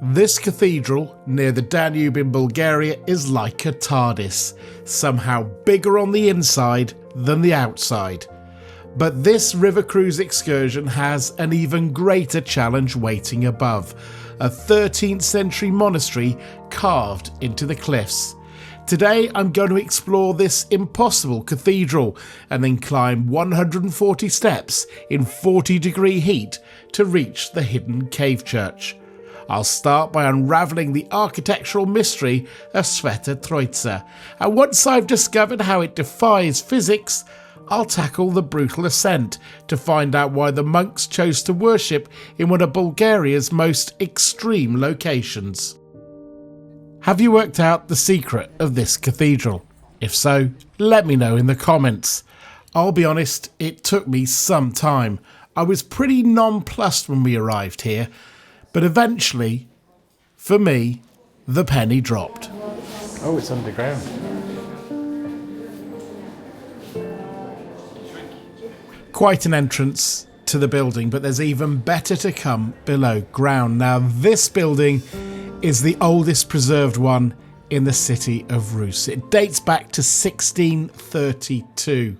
This cathedral near the Danube in Bulgaria is like a TARDIS, somehow bigger on the inside than the outside. But this river cruise excursion has an even greater challenge waiting above, a 13th century monastery carved into the cliffs. Today I'm going to explore this impossible cathedral and then climb 140 steps in 40-degree heat to reach the hidden cave church. I'll start by unravelling the architectural mystery of Sveta Troitsa, and once I've discovered how it defies physics, I'll tackle the brutal ascent to find out why the monks chose to worship in one of Bulgaria's most extreme locations. Have you worked out the secret of this cathedral? If so, let me know in the comments. I'll be honest, it took me some time. I was pretty nonplussed when we arrived here, but eventually, for me, the penny dropped. Oh, it's underground. Quite an entrance to the building, but there's even better to come below ground. Now, this building is the oldest preserved one in the city of Ruse. It dates back to 1632.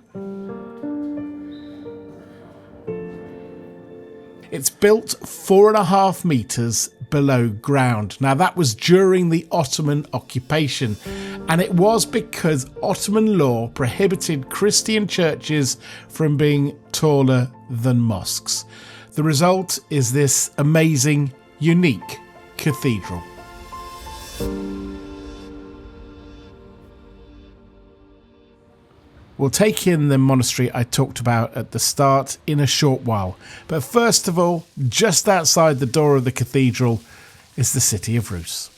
It's built 4.5 metres below ground. Now that was during the Ottoman occupation, and it was because Ottoman law prohibited Christian churches from being taller than mosques. The result is this amazing, unique cathedral. We'll take in the monastery I talked about at the start in a short while. But first of all, just outside the door of the cathedral is the city of Ruse.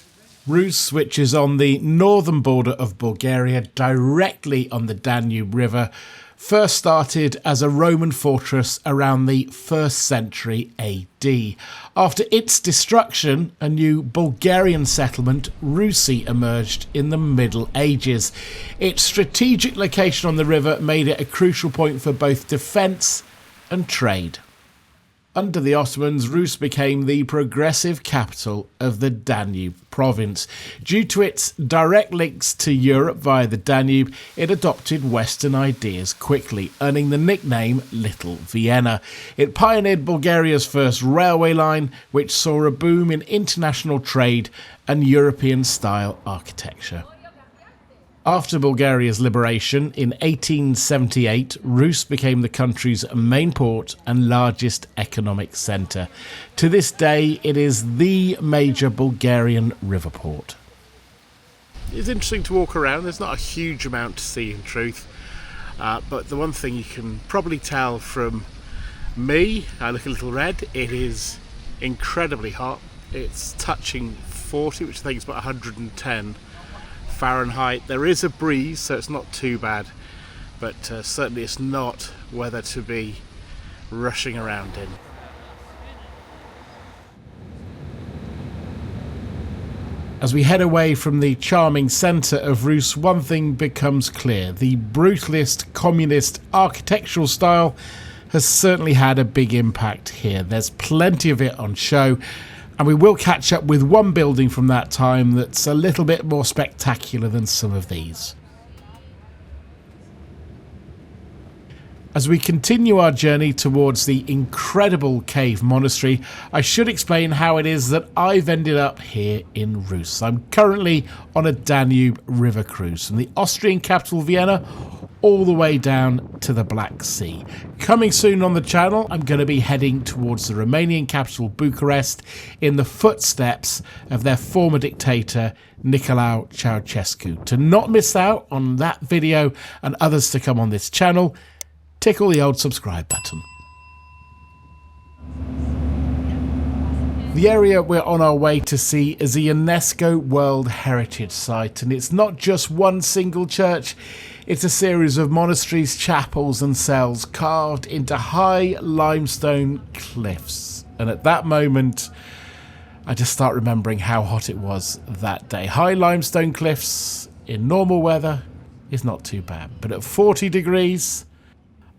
Ruse, which is on the northern border of Bulgaria, directly on the Danube River, first started as a Roman fortress around the 1st century AD. After its destruction, a new Bulgarian settlement, Ruse, emerged in the Middle Ages. Its strategic location on the river made it a crucial point for both defence and trade. Under the Ottomans, Ruse became the progressive capital of the Danube province. Due to its direct links to Europe via the Danube, it adopted Western ideas quickly, earning the nickname Little Vienna. It pioneered Bulgaria's first railway line, which saw a boom in international trade and European-style architecture. After Bulgaria's liberation in 1878, Ruse became the country's main port and largest economic centre. To this day, it is the major Bulgarian river port. It's interesting to walk around. There's not a huge amount to see in truth, but the one thing you can probably tell from me, I look a little red, it is incredibly hot. It's touching 40, which I think is about 110 Fahrenheit. There is a breeze, so it's not too bad, but certainly it's not weather to be rushing around in. As we head away from the charming centre of Ruse, one thing becomes clear. The brutalist communist architectural style has certainly had a big impact here. There's plenty of it on show, and we will catch up with one building from that time that's a little bit more spectacular than some of these. As we continue our journey towards the incredible cave monastery, I should explain how it is that I've ended up here in Ruse. I'm currently on a Danube River cruise from the Austrian capital Vienna all the way down to the Black Sea. Coming soon on the channel, I'm going to be heading towards the Romanian capital Bucharest in the footsteps of their former dictator Nicolae Ceausescu. To not miss out on that video and others to come on this channel, tickle the old subscribe button. The area we're on our way to see is a UNESCO World Heritage Site, and it's not just one single church, it's a series of monasteries, chapels and cells carved into high limestone cliffs. And at that moment, I just start remembering how hot it was that day. High limestone cliffs in normal weather is not too bad, but at 40 degrees,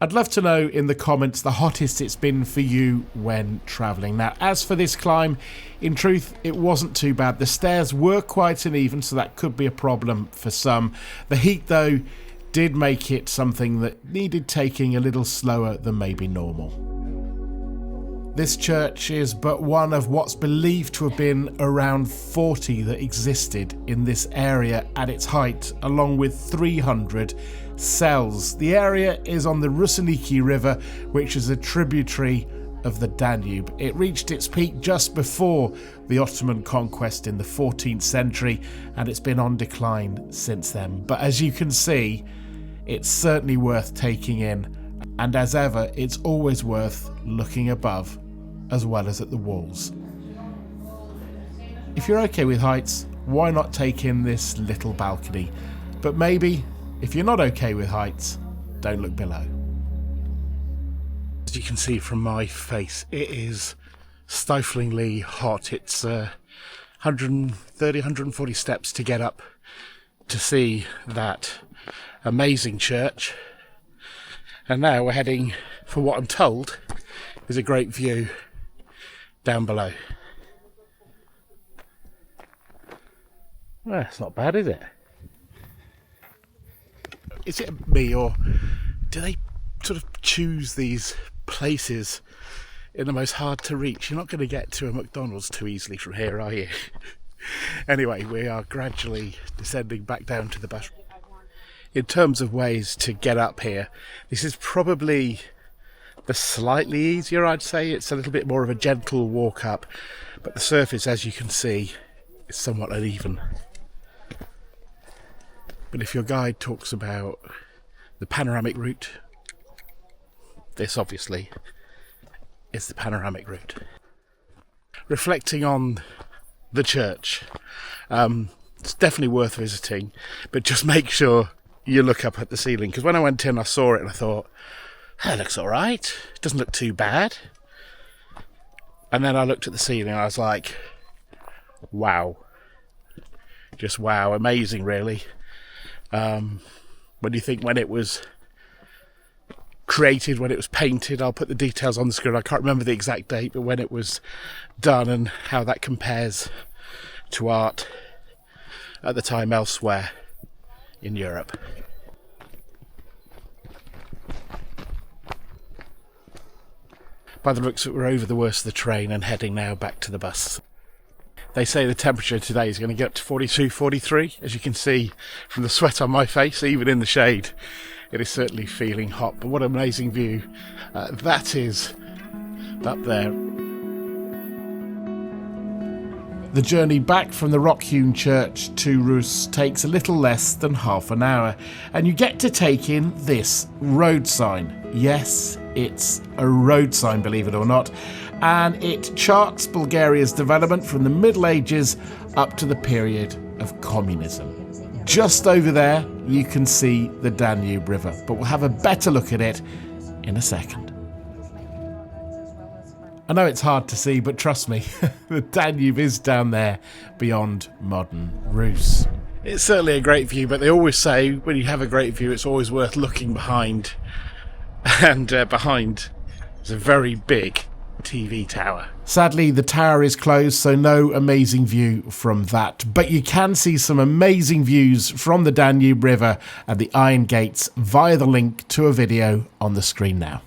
I'd love to know in the comments the hottest it's been for you when travelling. Now, as for this climb, in truth, it wasn't too bad. The stairs were quite uneven, so that could be a problem for some. The heat, though, did make it something that needed taking a little slower than maybe normal. This church is but one of what's believed to have been around 40 that existed in this area at its height, along with 300 cells. The area is on the Ruse River, which is a tributary of the Danube. It reached its peak just before the Ottoman conquest in the 14th century, and it's been on decline since then. But as you can see, it's certainly worth taking in, and as ever, it's always worth looking above as well as at the walls. If you're okay with heights, why not take in this little balcony? But maybe, if you're not okay with heights, don't look below. As you can see from my face, it is stiflingly hot. It's 130, 140 steps to get up to see that amazing church. And now we're heading for what I'm told is a great view down below. Well, it's not bad, is it? Is it me, or do they sort of choose these places in the most hard to reach? You're not going to get to a McDonald's too easily from here, are you? Anyway, we are gradually descending back down to the bus. In terms of ways to get up here, this is probably the slightly easier, I'd say. It's a little bit more of a gentle walk up, but the surface, as you can see, is somewhat uneven. But if your guide talks about the panoramic route, this obviously is the panoramic route. Reflecting on the church, it's definitely worth visiting, but just make sure you look up at the ceiling, because when I went in I saw it and I thought, that looks alright, it doesn't look too bad. And then I looked at the ceiling and I was like, wow. Just wow, amazing really. When you think when it was created, when it was painted, I'll put the details on the screen, I can't remember the exact date, but when it was done and how that compares to art at the time elsewhere in Europe. By the looks of it, we're over the worst of the train and heading now back to the bus. They say the temperature today is going to get up to 42, 43. As you can see from the sweat on my face, even in the shade, it is certainly feeling hot. But what an amazing view that is up there. The journey back from the rock-hewn church to Ruse takes a little less than half an hour, and you get to take in this road sign. Yes, it's a road sign, believe it or not, and it charts Bulgaria's development from the Middle Ages up to the period of communism. Just over there, you can see the Danube River, but we'll have a better look at it in a second. I know it's hard to see, but trust me, the Danube is down there beyond modern Ruse. It's certainly a great view, but they always say when you have a great view, it's always worth looking behind. And behind is a very big TV tower. Sadly, the tower is closed, so no amazing view from that. But you can see some amazing views from the Danube River and the Iron Gates via the link to a video on the screen now.